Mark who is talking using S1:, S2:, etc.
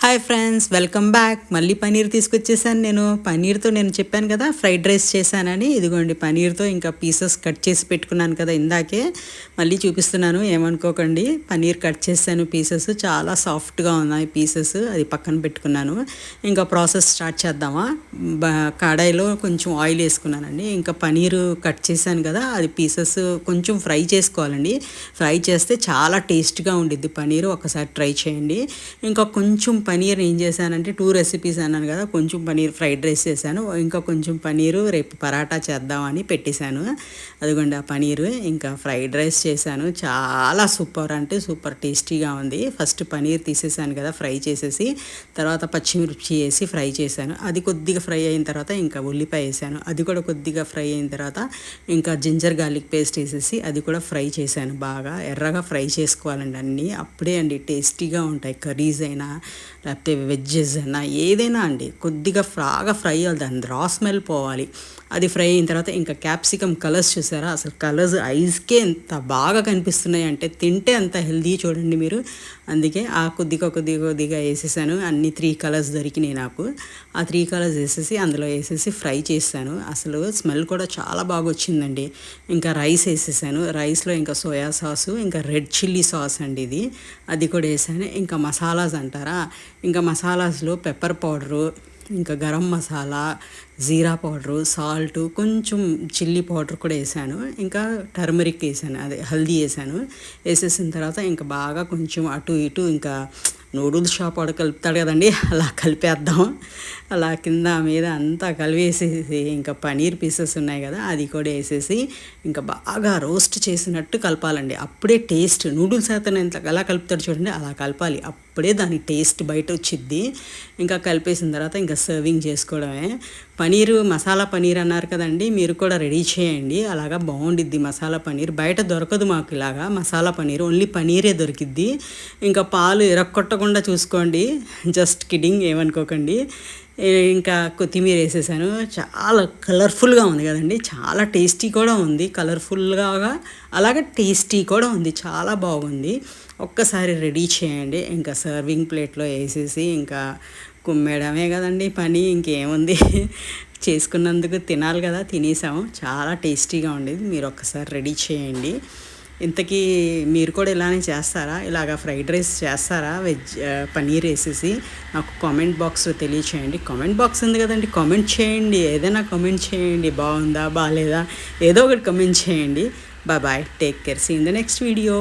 S1: Hi friends, welcome back. మళ్ళీ పనీర్ తీసుకొచ్చేసాను. పనీర్తో చెప్పాను కదా ఫ్రైడ్ రైస్ చేశానని. ఇదిగోండి పనీర్తో ఇంకా పీసెస్ కట్ చేసి పెట్టుకున్నాను కదా ఇందాకే, మళ్ళీ చూపిస్తున్నాను, ఏమనుకోకండి. పనీర్ కట్ చేశాను, పీసెస్ చాలా సాఫ్ట్గా ఉన్నాయి పీసెస్. అది పక్కన పెట్టుకున్నాను. ఇంకా ప్రాసెస్ స్టార్ట్ చేద్దామా. కడాయిలో కొంచెం ఆయిల్ వేసుకున్నానండి. ఇంకా పనీరు కట్ చేశాను కదా, అది పీసెస్ కొంచెం ఫ్రై చేసుకోవాలండి. ఫ్రై చేస్తే చాలా టేస్ట్గా ఉండిద్ది పనీరు. ఒకసారి ట్రై చేయండి. ఇంకా కొంచెం పనీర్ ఏం చేశానంటే 2 రెసిపీస్ అన్నాను కదా, కొంచెం పనీర్ ఫ్రైడ్ రైస్ చేశాను, ఇంకా కొంచెం పనీరు రేపు పరాటా చేద్దామని పెట్టేశాను. అదిగోండి ఆ పనీరు. ఇంకా ఫ్రైడ్ రైస్ చేశాను. చాలా సూపర్ అంటే సూపర్ టేస్టీగా ఉంది. ఫస్ట్ పనీర్ తీసేసాను కదా ఫ్రై చేసేసి, తర్వాత పచ్చిమిర్చి వేసి ఫ్రై చేశాను. అది కొద్దిగా ఫ్రై అయిన తర్వాత ఇంకా ఉల్లిపాయ వేసాను. అది కూడా కొద్దిగా ఫ్రై అయిన తర్వాత ఇంకా జింజర్ గార్లిక్ పేస్ట్ వేసేసి అది కూడా ఫ్రై చేశాను. బాగా ఎర్రగా ఫ్రై చేసుకోవాలండి అన్నీ. అప్పుడే అండి టేస్టీగా ఉంటాయి. కర్రీస్ అయినా లేకపోతే వెజ్జెస్ అయినా ఏదైనా అండి, కొద్దిగా ఫ్రై అవ్వాలి, దాని రా స్మెల్ పోవాలి. అది ఫ్రై అయిన తర్వాత ఇంకా క్యాప్సికమ్ కలర్స్ చూసారా, అసలు కలర్స్ ఐస్కే ఎంత బాగా కనిపిస్తున్నాయి అంటే, తింటే అంత హెల్దీ చూడండి మీరు. అందుకే ఆ కొద్దిగా వేసేసాను. అన్ని 3 కలర్స్ దొరికినాయి నాకు. ఆ 3 కలర్స్ వేసేసి అందులో వేసేసి ఫ్రై చేశాను. అసలు స్మెల్ కూడా చాలా బాగా వచ్చిందండి. ఇంకా రైస్ వేసేసాను. రైస్లో ఇంకా సోయా సాసు, ఇంకా రెడ్ చిల్లీ సాస్ అండి ఇది, అది కూడా వేసాను. ఇంకా మసాలాస్ అంటారా, ఇంకా మసాలాస్లో పెప్పర్ పౌడరు, ఇంకా గరం మసాలా, జీరా పౌడరు, సాల్ట్, కొంచెం చిల్లీ పౌడర్ కూడా వేసాను. ఇంకా టర్మరిక్ వేసాను, అదే హల్దీ వేసాను. వేసేసిన తర్వాత ఇంకా బాగా కొంచెం అటు ఇటు, ఇంకా నూడిల్స్ షాప్ వాడు కలుపుతాడు కదండి, అలా కలిపేద్దాం. అలా కింద మీద అంతా కలిపేసేసి ఇంకా పనీర్ పీసెస్ ఉన్నాయి కదా అది కూడా వేసేసి ఇంకా బాగా రోస్ట్ చేసినట్టు కలపాలండి. అప్పుడే టేస్ట్. నూడిల్స్ అయితే ఎంత ఎలా కలుపుతాడు చూడండి, అలా కలపాలి. అప్పుడే దాని టేస్ట్ బయట వచ్చిద్ది. ఇంకా కలిపేసిన తర్వాత ఇంకా సర్వింగ్ చేసుకోవడమే. పనీరు మసాలా పనీర్ అన్నారు కదండి, మీరు కూడా రెడీ చేయండి. అలాగా బాగుండిద్ది మసాలా పనీర్. బయట దొరకదు మాకు ఇలాగా మసాలా పనీర్, ఓన్లీ పనీరే దొరికిద్ది. ఇంకా పాలు ఇరక్కొట్టకుండా చూసుకోండి. జస్ట్ కిడ్డింగ్, ఏమనుకోకండి. ఇంకా కొత్తిమీర వేసేసాను. చాలా కలర్ఫుల్గా ఉంది కదండి, చాలా టేస్టీ కూడా ఉంది. కలర్ఫుల్గా అలాగే టేస్టీ కూడా ఉంది, చాలా బాగుంది. ఒక్కసారి రెడీ చేయండి. ఇంకా సర్వింగ్ ప్లేట్లో వేసేసి ఇంకా కుమ్మేయడమే కదండి పని, ఇంకేముంది. చేసుకున్నందుకు తినాలి కదా, తినేసాము. చాలా టేస్టీగా ఉండేది. మీరు ఒక్కసారి రెడీ చేయండి. ఇంతకీ మీరు కూడా ఇలానే చేస్తారా? ఇలాగ ఫ్రైడ్ రైస్ చేస్తారా పనీర్ వేసేసి? నాకు కామెంట్ బాక్స్లో తెలియచేయండి. కామెంట్ బాక్స్ ఉంది కదండి, కామెంట్ చేయండి. ఏదైనా కామెంట్ చేయండి. బాగుందా బాగాలేదా ఏదో ఒకటి కామెంట్ చేయండి. Bye, take care, see in the next video.